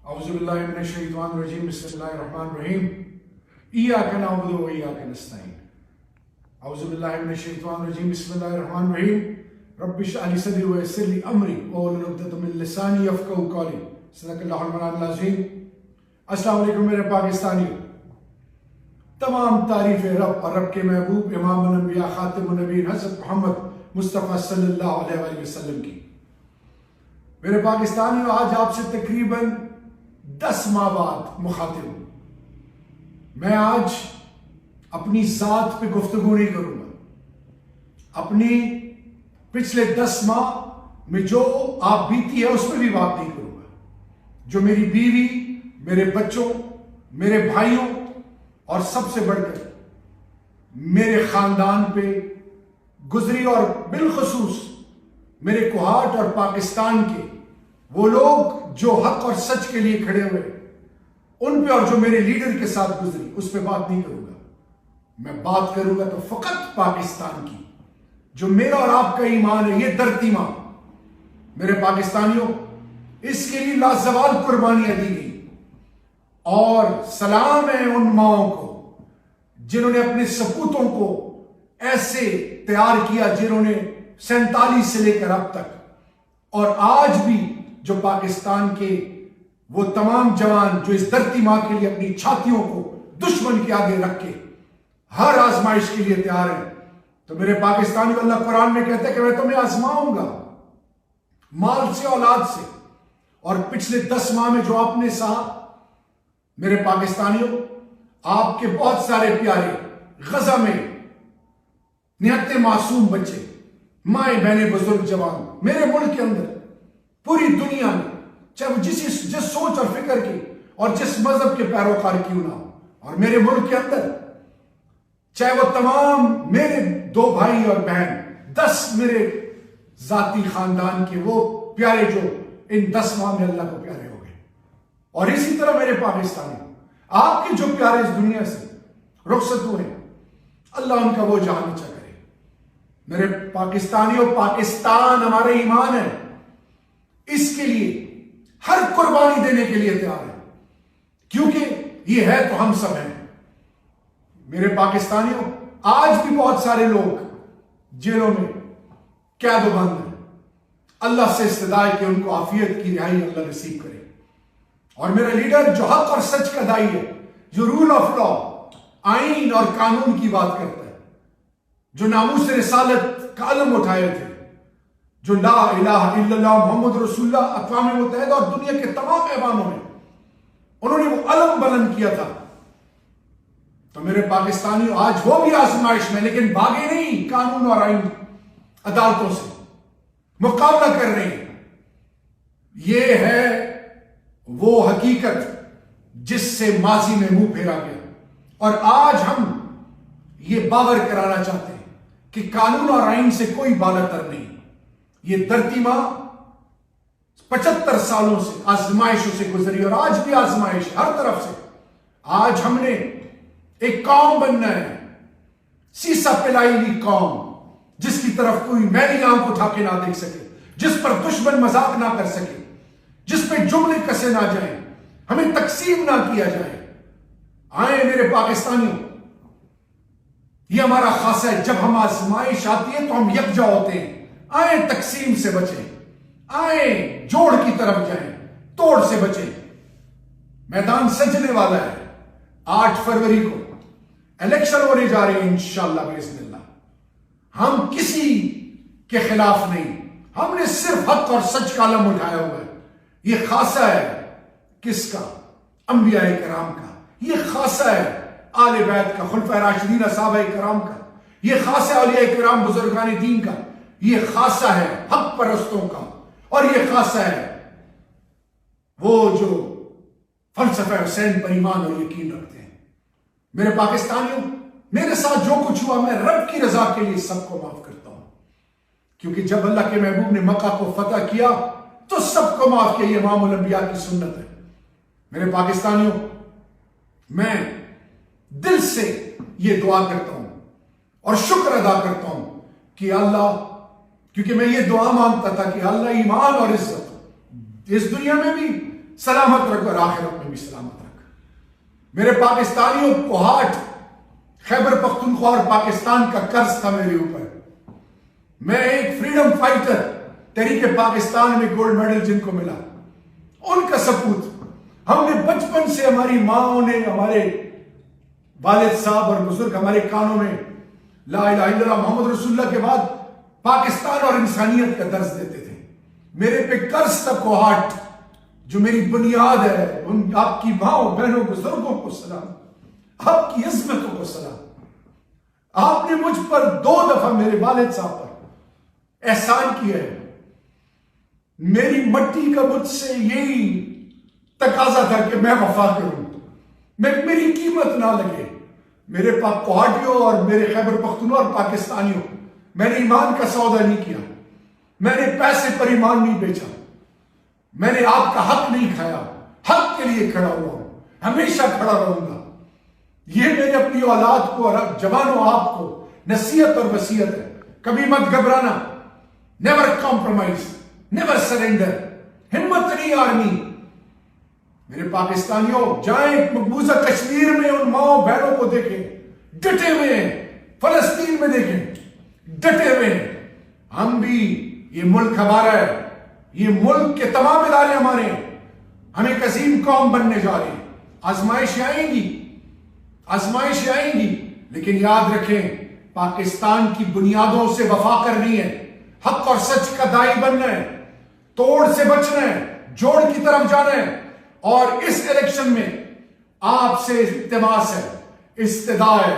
اعوذ باللہ من الشیطان الرجیم بسم اللہ الرحمن الرحیم ایاک نعبد و ایاک نستعین اعوذ باللہ من الشیطان الرجیم بسم اللہ الرحمن الرحیم رب اشرح لی صدری ویسر لی امری واحلل عقدۃ من لسانی یفقہوا قولی صدق اللہ المولانا العظیم۔ السلام علیکم میرے پاکستانیوں، تمام تعریف رب اور رب کے محبوب امام الانبیاء خاتم النبیین حضرت محمد مصطفیٰ صلی اللہ علیہ وآلہ وسلم کی۔ میرے پاکستانیوں، آج آپ سے تقریباً 10 ماہ بعد مخاطب ہوں۔ میں آج اپنی ذات پہ گفتگو نہیں کروں گا، اپنی پچھلے 10 ماہ میں جو آپ بیتی ہے اس پہ بھی بات نہیں کروں گا، جو میری بیوی، میرے بچوں، میرے بھائیوں اور سب سے بڑھ کر میرے خاندان پہ گزری، اور بالخصوص میرے کوہاٹ اور پاکستان کے وہ لوگ جو حق اور سچ کے لیے کھڑے ہوئے ان پہ، اور جو میرے لیڈر کے ساتھ گزری اس پہ بات نہیں کروں گا۔ میں بات کروں گا تو فقط پاکستان کی، جو میرا اور آپ کا ایمان ہے، یہ دھرتی ماں۔ میرے پاکستانیوں، اس کے لیے لازوال قربانیاں دی گئی، اور سلام ہے ان ماؤں کو جنہوں نے اپنے سپوتوں کو ایسے تیار کیا، جنہوں نے 47 سے لے کر اب تک، اور آج بھی جو پاکستان کے وہ تمام جوان جو اس دھرتی ماں کے لیے اپنی چھاتیوں کو دشمن کے آگے رکھ کے ہر آزمائش کے لیے تیار ہیں۔ تو میرے پاکستانی، اللہ قرآن میں کہتا ہے کہ میں تمہیں آزماؤں گا مال سے، اولاد سے، اور پچھلے 10 ماہ میں جو آپ نے سہا، میرے پاکستانیوں، آپ کے بہت سارے پیارے غزہ میں نہتے معصوم بچے، مائیں بہنیں، بزرگ، جوان، میرے ملک کے اندر، پوری دنیا میں، چاہے وہ جس سوچ اور فکر کی اور جس مذہب کے پیروکار کیوں نہ ہو، اور میرے ملک کے اندر چاہے وہ تمام میرے 2 بھائی اور بہن، 10 میرے ذاتی خاندان کے وہ پیارے جو ان 10 ماہ میں اللہ کو پیارے ہو گئے، اور اسی طرح میرے پاکستانی، آپ کے جو پیارے اس دنیا سے رخصت ہوئے، اللہ ان کا وہ جہاں اچھا کرے۔ میرے پاکستانیوں، پاکستان ہمارا ایمان ہے، اس کے لیے ہر قربانی دینے کے لیے تیار ہے، کیونکہ یہ ہے تو ہم سب ہیں۔ میرے پاکستانیوں، آج بھی بہت سارے لوگ جیلوں میں قید و بند ہیں، اللہ سے استدعا ہے کہ ان کو عافیت کی رہائی اللہ نصیب کرے۔ اور میرا لیڈر جو حق اور سچ کا دائی ہے، جو رول آف لا، آئین اور قانون کی بات کرتا ہے، جو ناموس رسالت کا علم اٹھائے تھے، جو لا الہ الا اللہ محمد رسول اللہ اقوام متحدہ اور دنیا کے تمام ایوانوں میں انہوں نے وہ علم بلند کیا تھا۔ تو میرے پاکستانیوں، آج وہ بھی آزمائش میں، لیکن بھاگے نہیں، قانون اور آئین عدالتوں سے مقابلہ کر رہے ہیں۔ یہ ہے وہ حقیقت جس سے ماضی میں منہ پھیرا گیا، اور آج ہم یہ باور کرانا چاہتے ہیں کہ قانون اور آئین سے کوئی بالاتر نہیں۔ یہ دھرتی ماں 75 سالوں سے آزمائشوں سے گزری، اور آج بھی آزمائش ہر طرف سے۔ آج ہم نے ایک قوم بننا ہے، سیسا پلائی ہوئی قوم، جس کی طرف کوئی میلی آنکھ اٹھا کے نہ دیکھ سکے، جس پر دشمن مذاق نہ کر سکے، جس پہ جملے کسے نہ جائیں، ہمیں تقسیم نہ کیا جائے۔ آئیں میرے پاکستانیوں، یہ ہمارا خاصہ ہے، جب ہم آزمائش آتی ہے تو ہم یکجا ہوتے ہیں۔ آئیں تقسیم سے بچیں، آئیں جوڑ کی طرف جائیں، توڑ سے بچیں۔ میدان سجنے والا ہے، 8 فروری کو الیکشن ہونے جا رہے ہیں انشاءاللہ باذن اللہ۔ ہم کسی کے خلاف نہیں، ہم نے صرف حق اور سچ کا علم اٹھایا ہوا ہے۔ یہ خاصہ ہے کس کا؟ انبیاء کرام کا۔ یہ خاصہ ہے آل بیت کا، خلفائے راشدین، صحابہ کرام کا۔ یہ خاصہ ہے اولیاء کرام، بزرگان دین کا۔ یہ خاصہ ہے حق پرستوں کا، اور یہ خاصہ ہے وہ جو فلسفہ حسین پر ایمان اور یقین رکھتے ہیں۔ میرے پاکستانیوں، میرے ساتھ جو کچھ ہوا، میں رب کی رضا کے لیے سب کو معاف کرتا ہوں، کیونکہ جب اللہ کے محبوب نے مکہ کو فتح کیا تو سب کو معاف کیا۔ یہ امام الانبیاء کی سنت ہے۔ میرے پاکستانیوں، میں دل سے یہ دعا کرتا ہوں اور شکر ادا کرتا ہوں کہ اللہ، کیونکہ میں یہ دعا مانگتا تھا کہ اللہ ایمان اور عزت اس دنیا میں بھی سلامت رکھ اور آخرت میں بھی سلامت رکھ۔ میرے پاکستانیوں، کوہاٹ، خیبر پختونخوا اور پاکستان کا قرض تھا میرے اوپر۔ میں ایک فریڈم فائٹر، تحریک پاکستان میں گولڈ میڈل جن کو ملا، ان کا سپوت ہم نے بچپن سے، ہماری ماں نے، ہمارے والد صاحب اور بزرگ ہمارے کانوں میں لا الہ الا اللہ محمد رسول اللہ کے بعد پاکستان اور انسانیت کا درس دیتے تھے۔ میرے پہ قرض تھا کوہاٹ، جو میری بنیاد ہے۔ ان آپ کی ماں بہنوں بزرگوں کو سلام، آپ کی عظمتوں کو سلام۔ آپ نے مجھ پر 2 دفعہ میرے والد صاحب پر احسان کیا ہے۔ میری مٹی کا مجھ سے یہی تقاضا تھا کہ میں وفا کروں، میری قیمت نہ لگے۔ میرے پاک کوہاٹیوں اور میرے خیبر پختونخوا اور پاکستانیوں، میں نے ایمان کا سودا نہیں کیا، میں نے پیسے پر ایمان نہیں بیچا، میں نے آپ کا حق نہیں کھایا، حق کے لیے کھڑا ہوا ہوں، ہمیشہ کھڑا رہوں گا۔ یہ میرے اپنی اولاد کو اور جوانوں آپ کو نصیحت اور وصیت ہے۔ کبھی مت گھبرانا، نیور کمپرومائز، نیور سرنڈر، ہمت نہیں ہارنی۔ میرے پاکستانیوں، جائیں مقبوضہ کشمیر میں ان ماؤں بہنوں کو دیکھیں، ڈٹے ہوئے ہیں، فلسطین میں دیکھیں، ڈٹے ہوئے ہیں۔ ہم بھی، یہ ملک ہمارا ہے، یہ ملک کے تمام ادارے ہمارے ہیں، ہم ایک عظیم قوم بننے جا رہے ہیں۔ آزمائشیں آئیں گی، آزمائشیں آئیں گی، لیکن یاد رکھیں پاکستان کی بنیادوں سے وفا کرنی ہے، حق اور سچ کا دائی بننا ہے، توڑ سے بچنا ہے، جوڑ کی طرف جانا ہے۔ اور اس الیکشن میں آپ سے التماس ہے، استدعا ہے،